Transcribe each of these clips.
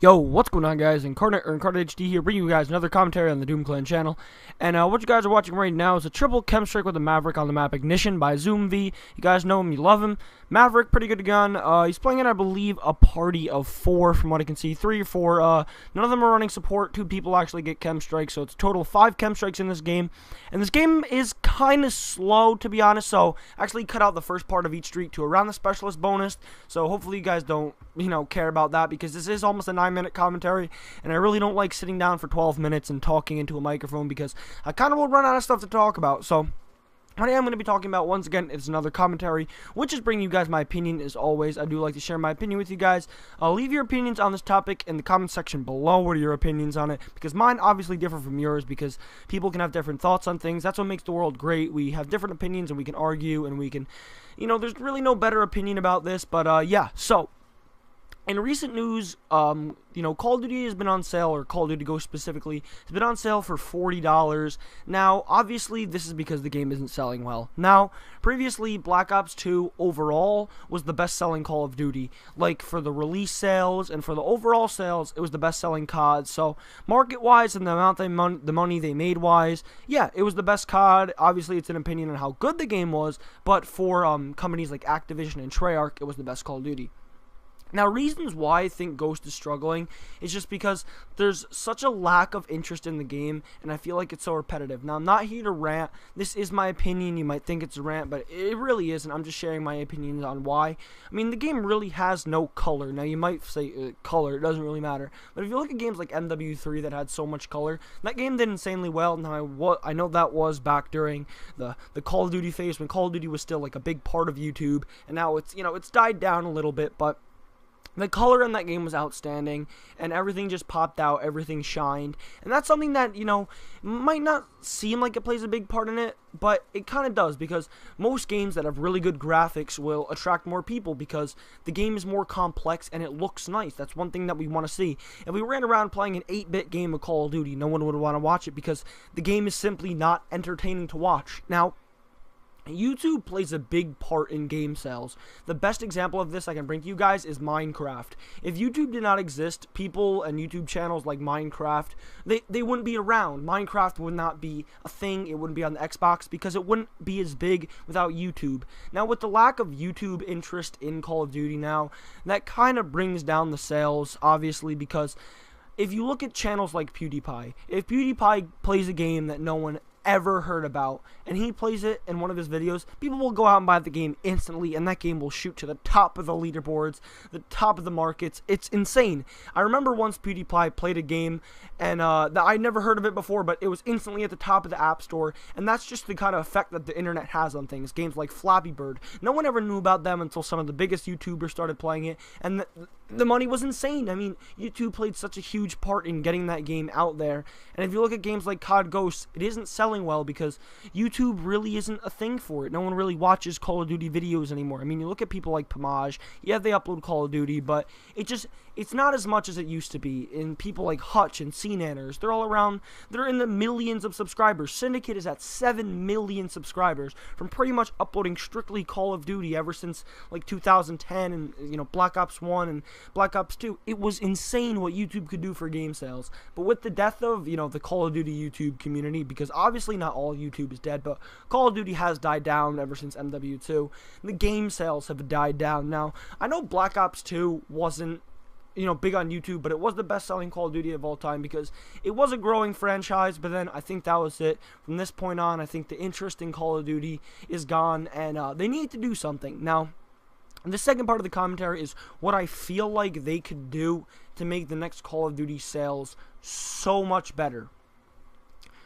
Yo, what's going on, guys? Incarnate HD here, bringing you guys another commentary on the Doom Clan channel. And what you guys are watching right now is a triple chem strike with a Maverick on the map Ignition by ZoomV. You guys know him, you love him. Maverick, pretty good gun. He's playing in, I believe, a party of 4 from what I can see. 3 or 4. None of them are running support. 2 people actually get chem strikes, so it's a total of 5 chem strikes in this game. And this game is kind of slow, to be honest, so actually cut out the first part of each streak to around the specialist bonus. So hopefully you guys don't, care about that, because this is almost a 9-minute commentary, and I really don't like sitting down for 12 minutes and talking into a microphone, because I kind of will run out of stuff to talk about. So what I am going to be talking about, once again, is another commentary, which is bringing you guys my opinion. As always, I do like to share my opinion with you guys. Leave your opinions on this topic in the comment section below. What are your opinions on it? Because mine obviously differ from yours, because people can have different thoughts on things. That's what makes the world great. We have different opinions, and we can argue, and we can, there's really no better opinion about this. But yeah, so in recent news, Call of Duty has been on sale, or Call of Duty Ghost specifically, has been on sale for $40. Now, obviously, this is because the game isn't selling well. Now, previously, Black Ops 2 overall was the best-selling Call of Duty. Like, for the release sales and for the overall sales, it was the best-selling COD. So, market-wise and the amount the money they made-wise, yeah, it was the best COD. Obviously, it's an opinion on how good the game was, but for companies like Activision and Treyarch, it was the best Call of Duty. Now, reasons why I think Ghost is struggling is just because there's such a lack of interest in the game, and I feel like it's so repetitive. Now, I'm not here to rant. This is my opinion. You might think it's a rant, but it really isn't. I'm just sharing my opinions on why. I mean, the game really has no color. Now, you might say color. It doesn't really matter. But if you look at games like MW3 that had so much color, that game did insanely well. Now, I know that was back during the Call of Duty phase, when Call of Duty was still like a big part of YouTube, and now it's, it's died down a little bit, but the color in that game was outstanding, and everything just popped out, everything shined, and that's something that, might not seem like it plays a big part in it, but it kind of does, because most games that have really good graphics will attract more people, because the game is more complex and it looks nice. That's one thing that we want to see. If we ran around playing an 8-bit game of Call of Duty, no one would want to watch it, because the game is simply not entertaining to watch. Now, YouTube plays a big part in game sales. The best example of this I can bring to you guys is Minecraft. If YouTube did not exist, people and YouTube channels like Minecraft, they wouldn't be around. Minecraft would not be a thing. It wouldn't be on the Xbox, because it wouldn't be as big without YouTube. Now, with the lack of YouTube interest in Call of Duty now, that kind of brings down the sales, obviously, because if you look at channels like PewDiePie, if PewDiePie plays a game that no one ever heard about, and he plays it in one of his videos, people will go out and buy the game instantly, and that game will shoot to the top of the leaderboards, the top of the markets. It's insane. I remember once PewDiePie played a game, and that I'd never heard of it before, but it was instantly at the top of the App Store, and that's just the kind of effect that the internet has on things. Games like Flappy Bird, no one ever knew about them until some of the biggest YouTubers started playing it, and the money was insane. I mean, YouTube played such a huge part in getting that game out there, and if you look at games like COD Ghosts, it isn't selling well because YouTube really isn't a thing for it. No one really watches Call of Duty videos anymore. I mean, you look at people like Pomage, yeah, they upload Call of Duty, but it's not as much as it used to be. And people like Hutch and CNanners, they're all around, they're in the millions of subscribers. Syndicate is at 7 million subscribers from pretty much uploading strictly Call of Duty ever since like 2010 and, Black Ops 1 and Black Ops 2. It was insane what YouTube could do for game sales. But with the death of, the Call of Duty YouTube community, because obviously not all YouTube is dead, but Call of Duty has died down ever since MW2. The game sales have died down. Now, I know Black Ops 2 wasn't, big on YouTube, but it was the best-selling Call of Duty of all time, because it was a growing franchise, but then I think that was it. From this point on, I think the interest in Call of Duty is gone, and they need to do something. Now, the second part of the commentary is what I feel like they could do to make the next Call of Duty sales so much better.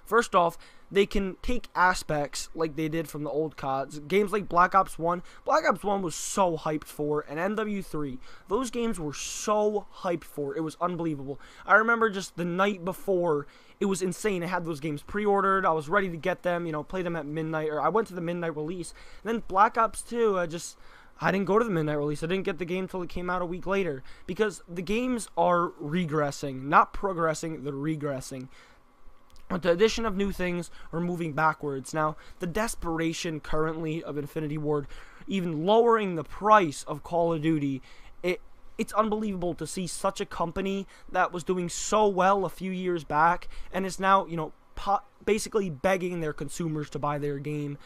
First off, they can take aspects like they did from the old CODs. Games like Black Ops 1. Black Ops 1 was so hyped for, and MW3. Those games were so hyped for. It was unbelievable. I remember just the night before, it was insane. I had those games pre-ordered. I was ready to get them, play them at midnight, or I went to the midnight release. And then Black Ops 2, I didn't go to the midnight release. I didn't get the game until it came out a week later, because the games are regressing. Not progressing, they're regressing. With the addition of new things, we're moving backwards. Now, the desperation currently of Infinity Ward, even lowering the price of Call of Duty, it's unbelievable to see such a company that was doing so well a few years back and is now, you know, basically begging their consumers to buy their game.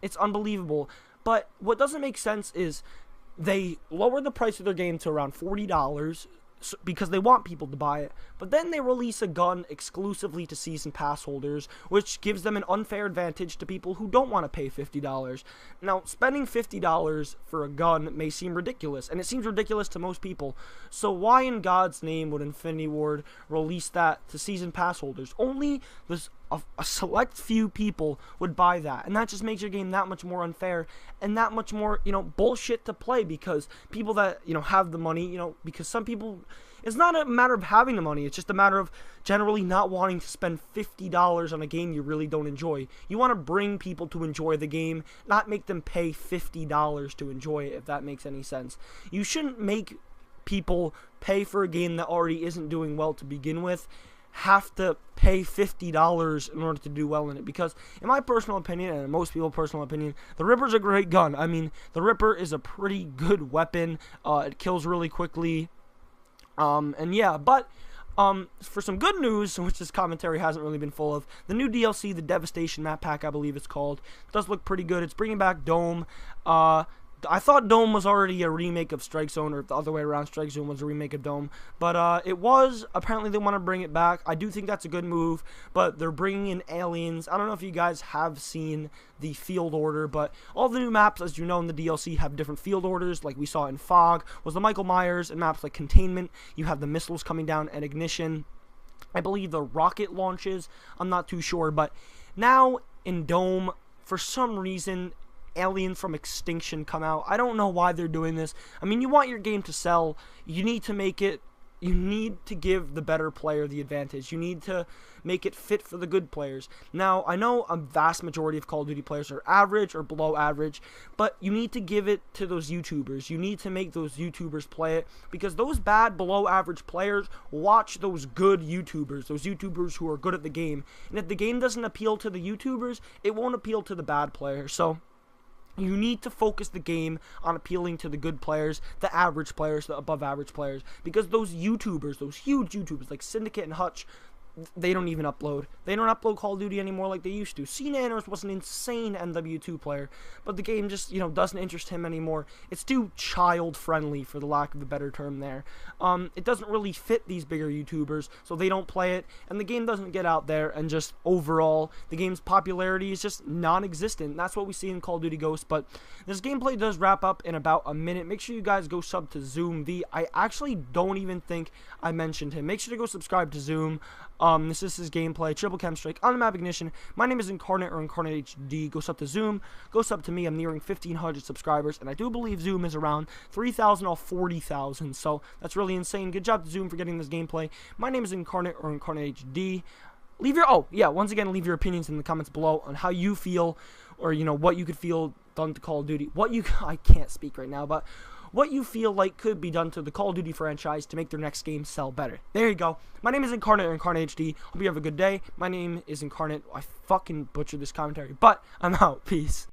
It's unbelievable. But what doesn't make sense is they lower the price of their game to around $40 because they want people to buy it, but then they release a gun exclusively to season pass holders, which gives them an unfair advantage to people who don't want to pay $50. Now, spending $50 for a gun may seem ridiculous, and it seems ridiculous to most people, so why in God's name would Infinity Ward release that to season pass holders? Only a select few people would buy that, and that just makes your game that much more unfair and that much more, you know, bullshit to play, because people that, you know, have the money, you know, because some people, it's not a matter of having the money, it's just a matter of generally not wanting to spend $50 on a game you really don't enjoy. You want to bring people to enjoy the game, not make them pay $50 to enjoy it, if that makes any sense. You shouldn't make people pay for a game that already isn't doing well to begin with have to pay $50 in order to do well in it, because in my personal opinion, and in most people's personal opinion, the Ripper's a great gun. I mean, the Ripper is a pretty good weapon. It kills really quickly, and yeah, but for some good news, which this commentary hasn't really been full of, the new DLC, the Devastation map pack, I believe it's called, does look pretty good. It's bringing back Dome. I thought Dome was already a remake of Strike Zone, or the other way around, Strike Zone was a remake of Dome, but it was. Apparently they want to bring it back. I do think that's a good move, but they're bringing in aliens. I don't know if you guys have seen the field order, but all the new maps, as you know, in the DLC have different field orders, like we saw in Fog, was the Michael Myers, and maps like Containment, you have the missiles coming down and Ignition. I believe the rocket launches, I'm not too sure, but now in Dome, for some reason, aliens from Extinction come out. I don't know why they're doing this. I mean, you want your game to sell. You need to make it, you need to give the better player the advantage. You need to make it fit for the good players. Now, I know a vast majority of Call of Duty players are average or below average, but you need to give it to those YouTubers. You need to make those YouTubers play it, because those bad, below average players watch those good YouTubers, those YouTubers who are good at the game. And if the game doesn't appeal to the YouTubers, it won't appeal to the bad players. So you need to focus the game on appealing to the good players, the average players, the above average players, because those YouTubers, those huge YouTubers like Syndicate and Hutch, they don't even upload. They don't upload Call of Duty anymore like they used to. C-Nanners was an insane MW2 player, but the game just, you know, doesn't interest him anymore. It's too child-friendly, for the lack of a better term there. It doesn't really fit these bigger YouTubers, so they don't play it, and the game doesn't get out there, and just overall, the game's popularity is just non-existent. That's what we see in Call of Duty Ghosts, but this gameplay does wrap up in about a minute. Make sure you guys go sub to Zoom V. I actually don't even think I mentioned him. Make sure to go subscribe to Zoom. This is his gameplay, triple chem strike on the map Ignition. My name is Incarnate, or Incarnate HD. Go sub to Zoom, go sub to me. I'm nearing 1,500 subscribers, and I do believe Zoom is around 3,000 or 40,000, so that's really insane. Good job to Zoom for getting this gameplay. My name is Incarnate, or Incarnate HD. Leave your, once again, leave your opinions in the comments below on how you feel, or, you know, what you could feel done to Call of Duty. I can't speak right now, but what you feel like could be done to the Call of Duty franchise to make their next game sell better. There you go. My name is Incarnate, or Incarnate HD. Hope you have a good day. My name is Incarnate. I fucking butchered this commentary, but I'm out. Peace.